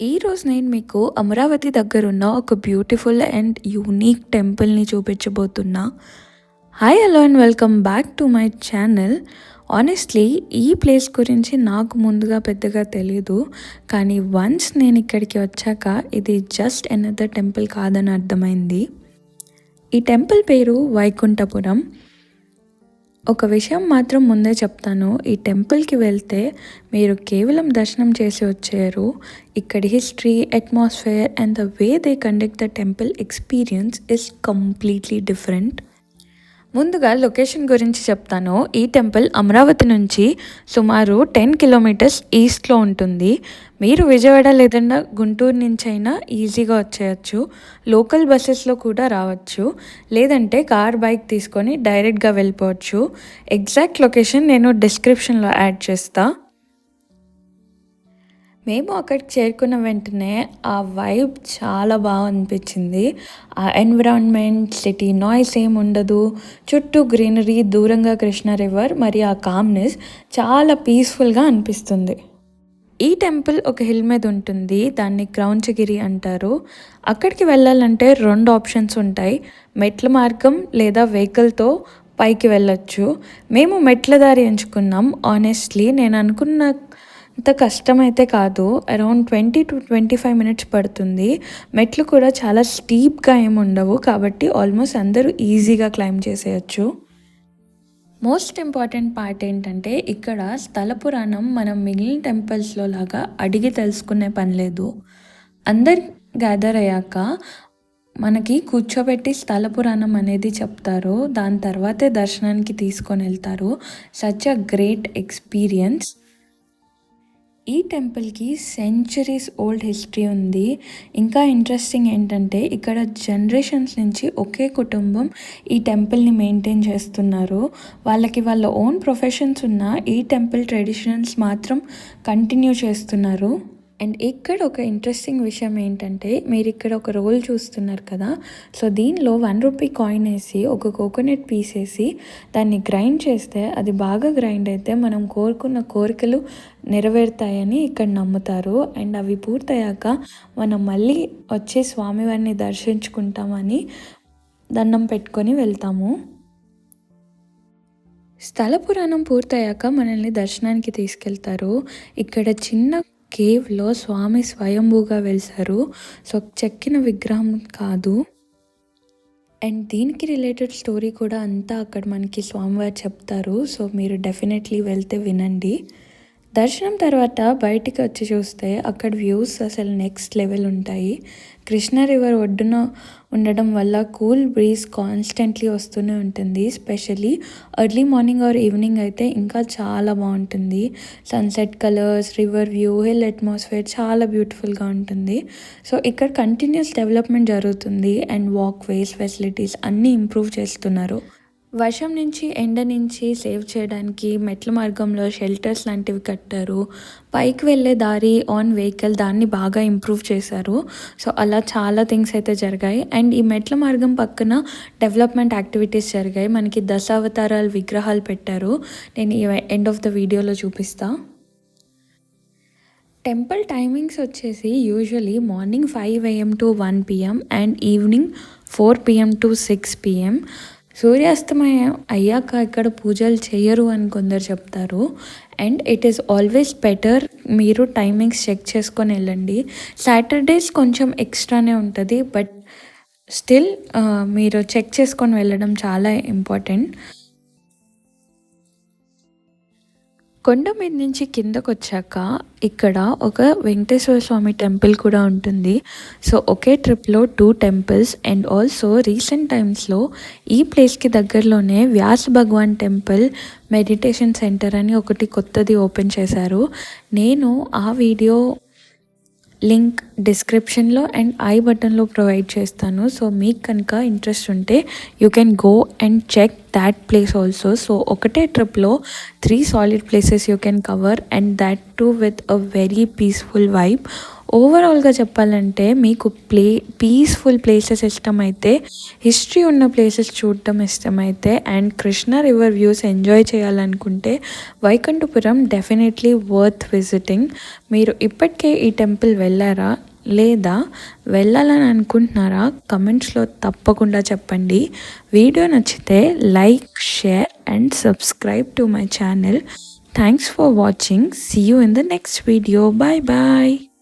ఈరోజు నేను మీకు అమరావతి దగ్గరున్న ఒక బ్యూటిఫుల్ అండ్ యూనిక్ టెంపుల్ని చూపించబోతున్నా. Hi hello and welcome back to my channel. Honestly ఈ ప్లేస్ గురించి నాకు ముందుగా పెద్దగా తెలీదు, కానీ వన్స్ నేను ఇక్కడికి వచ్చాక ఇది జస్ట్ ఎనదర్ టెంపుల్ కాదని అర్థమైంది. ఈ టెంపుల్ పేరు వైకుంఠపురం. ఒక విషయం మాత్రం ముందే చెప్తాను, ఈ టెంపుల్కి వెళ్తే మీరు కేవలం దర్శనం చేసి వచ్చారు. ఇక్కడి history, atmosphere and the way they conduct the temple experience is completely different. ముందుగా లొకేషన్ గురించి చెప్తాను. ఈ టెంపుల్ అమరావతి నుంచి సుమారు 10 కిలోమీటర్స్ ఈస్ట్లో ఉంటుంది. మీరు విజయవాడ లేదన్నా గుంటూరు నుంచి అయినా ఈజీగా వచ్చేయచ్చు. లోకల్ బస్సెస్లో కూడా రావచ్చు, లేదంటే కార్ బైక్ తీసుకొని డైరెక్ట్గా వెళ్ళిపోవచ్చు. ఎగ్జాక్ట్ లొకేషన్ నేను డిస్క్రిప్షన్లో యాడ్ చేస్తాను. మేము అక్కడికి చేరుకున్న వెంటనే ఆ వైబ్ చాలా బాగా అనిపించింది. ఆ ఎన్విరాన్మెంట్, సిటీ నాయిస్ ఏమి ఉండదు, చుట్టూ గ్రీనరీ, దూరంగా కృష్ణ రివర్, మరి ఆ కామ్నెస్ చాలా పీస్ఫుల్గా అనిపిస్తుంది. ఈ టెంపుల్ ఒక హిల్ మీద ఉంటుంది, దాన్ని క్రౌంచగిరి అంటారు. అక్కడికి వెళ్ళాలంటే 2 ఆప్షన్స్ ఉంటాయి, మెట్ల మార్గం లేదా వెహికల్తో పైకి వెళ్ళొచ్చు. మేము మెట్ల దారి ఎంచుకున్నాం. ఆనెస్ట్లీ నేను అనుకున్న అంత కష్టమైతే కాదు, అరౌండ్ 20 to 25 మినిట్స్ పడుతుంది. మెట్లు కూడా చాలా స్టీప్గా ఏమి ఉండవు, కాబట్టి ఆల్మోస్ట్ అందరూ ఈజీగా క్లైంబ్ చేసేయచ్చు. మోస్ట్ ఇంపార్టెంట్ పార్ట్ ఏంటంటే ఇక్కడ స్థల పురాణం మనం మిగిలిన టెంపుల్స్లో లాగా అడిగి తెలుసుకునే పని లేదు. అందరు గ్యాదర్ అయ్యాక మనకి కూర్చోబెట్టి స్థల పురాణం అనేది చెప్తారు, దాని తర్వాతే దర్శనానికి తీసుకొని వెళ్తారు. Such a great experience. ఈ టెంపుల్కి సెంచరీస్ ఓల్డ్ హిస్టరీ ఉంది. ఇంకా ఇంట్రెస్టింగ్ ఏంటంటే ఇక్కడ జనరేషన్స్ నుంచి ఒకే కుటుంబం ఈ టెంపుల్ని మెయింటైన్ చేస్తున్నారు. వాళ్ళకి వాళ్ళ ఓన్ ప్రొఫెషన్స్ ఉన్న ఈ టెంపుల్ ట్రెడిషన్స్ మాత్రం కంటిన్యూ చేస్తున్నారు. అండ్ ఇక్కడ ఒక ఇంట్రెస్టింగ్ విషయం ఏంటంటే, మీరు ఇక్కడ ఒక రోల్ చూస్తున్నారు కదా, సో దీనిలో 1 రూపీ కాయిన్ వేసి ఒక కోకోనట్ పీస్ వేసి దాన్ని గ్రైండ్ చేస్తే, అది బాగా గ్రైండ్ అయితే మనం కోరుకున్న కోరికలు నెరవేరుతాయని ఇక్కడ నమ్ముతారు. అండ్ అవి పూర్తయ్యాక మనం మళ్ళీ వచ్చే స్వామివారిని దర్శించుకుంటామని దండం పెట్టుకొని వెళ్తాము. స్థల పురాణం పూర్తయ్యాక మనల్ని దర్శనానికి తీసుకెళ్తారు. ఇక్కడ చిన్న కేవ్లో స్వామి స్వయంభూగా వెలిసారు. సో చెక్కిన విగ్రహం కాదు. అండ్ దీనికి రిలేటెడ్ స్టోరీ కూడా అంతా అక్కడ మనకి స్వామివారు చెప్తారు. సో మీరు డెఫినెట్లీ వెళ్తే వినండి. దర్శనం తర్వాత బయటికి వచ్చి చూస్తే అక్కడ వ్యూస్ అసలు నెక్స్ట్ లెవెల్ ఉంటాయి. కృష్ణ రివర్ ఒడ్డున ఉండడం వల్ల కూల్ బ్రీజ్ కాన్స్టెంట్లీ వస్తూనే ఉంటుంది. Especially early morning or evening అయితే ఇంకా చాలా బాగుంటుంది. Sunset colours, river view, hill atmosphere చాలా బ్యూటిఫుల్గా ఉంటుంది. సో ఇక్కడ కంటిన్యూస్ డెవలప్మెంట్ జరుగుతుంది అండ్ వాక్ వేస్ ఫెసిలిటీస్ అన్నీ ఇంప్రూవ్ చేస్తున్నారు. వర్షం నుంచి, ఎండ నుంచి సేవ్ చేయడానికి మెట్ల మార్గంలో షెల్టర్స్ లాంటివి కట్టారు. పైకి వెళ్ళే దారి ఆన్ వెహికల్ దాన్ని బాగా ఇంప్రూవ్ చేశారు. సో అలా చాలా థింగ్స్ అయితే జరిగాయి. అండ్ ఈ మెట్ల మార్గం పక్కన డెవలప్మెంట్ యాక్టివిటీస్ జరిగాయి. మనకి దశావతారాల విగ్రహాలు పెట్టారు. నేను ఈ ఎండ్ ఆఫ్ ద వీడియోలో చూపిస్తా. టెంపుల్ టైమింగ్స్ వచ్చేసి usually morning 5 AM to 1 PM and evening 4 PM to 6 PM. సూర్యాస్తమయం అయ్యాక ఇక్కడ పూజలు చేయరు అని కొందరు చెప్తారు. And it is always better మీరు టైమింగ్స్ చెక్ చేసుకొని వెళ్ళండి. సాటర్డేస్ కొంచెం ఎక్స్ట్రానే ఉంటుంది, బట్ స్టిల్ మీరు చెక్ చేసుకొని వెళ్ళడం చాలా ఇంపార్టెంట్. కొండ మీద నుంచి కిందకు వచ్చాక ఇక్కడ ఒక వెంకటేశ్వర స్వామి టెంపుల్ కూడా ఉంటుంది. సో ఒకే ట్రిప్లో 2 టెంపుల్స్. అండ్ ఆల్సో రీసెంట్ టైమ్స్లో ఈ ప్లేస్కి దగ్గరలోనే Vyasa Bhagavan temple meditation centre అని ఒకటి కొత్తది ఓపెన్ చేశారు. నేను ఆ వీడియో లింక్ డిస్క్రిప్షన్లో అండ్ ఐ బటన్లో ప్రొవైడ్ చేస్తాను. సో మీకు కనుక ఇంట్రెస్ట్ ఉంటే you can go and check that place also. So ఒకటే ట్రిప్లో 3 solid places you can cover and that too with a very peaceful vibe. ఓవరాల్గా చెప్పాలంటే మీకు పీస్ఫుల్ ప్లేసెస్ ఇష్టమైతే, హిస్టరీ ఉన్న ప్లేసెస్ చూడటం ఇష్టమైతే and Krishna river views enjoy చేయాలనుకుంటే వైకుంఠపురం డెఫినెట్లీ వర్త్ విజిటింగ్. మీరు ఇప్పటికే ఈ టెంపుల్ వెళ్ళారా లేదా వెళ్ళాలని అనుకుంటున్నారా? కమెంట్స్లో తప్పకుండా చెప్పండి. వీడియో నచ్చితే like, share and subscribe to my channel. Thanks for watching. See you in the next video. Bye bye.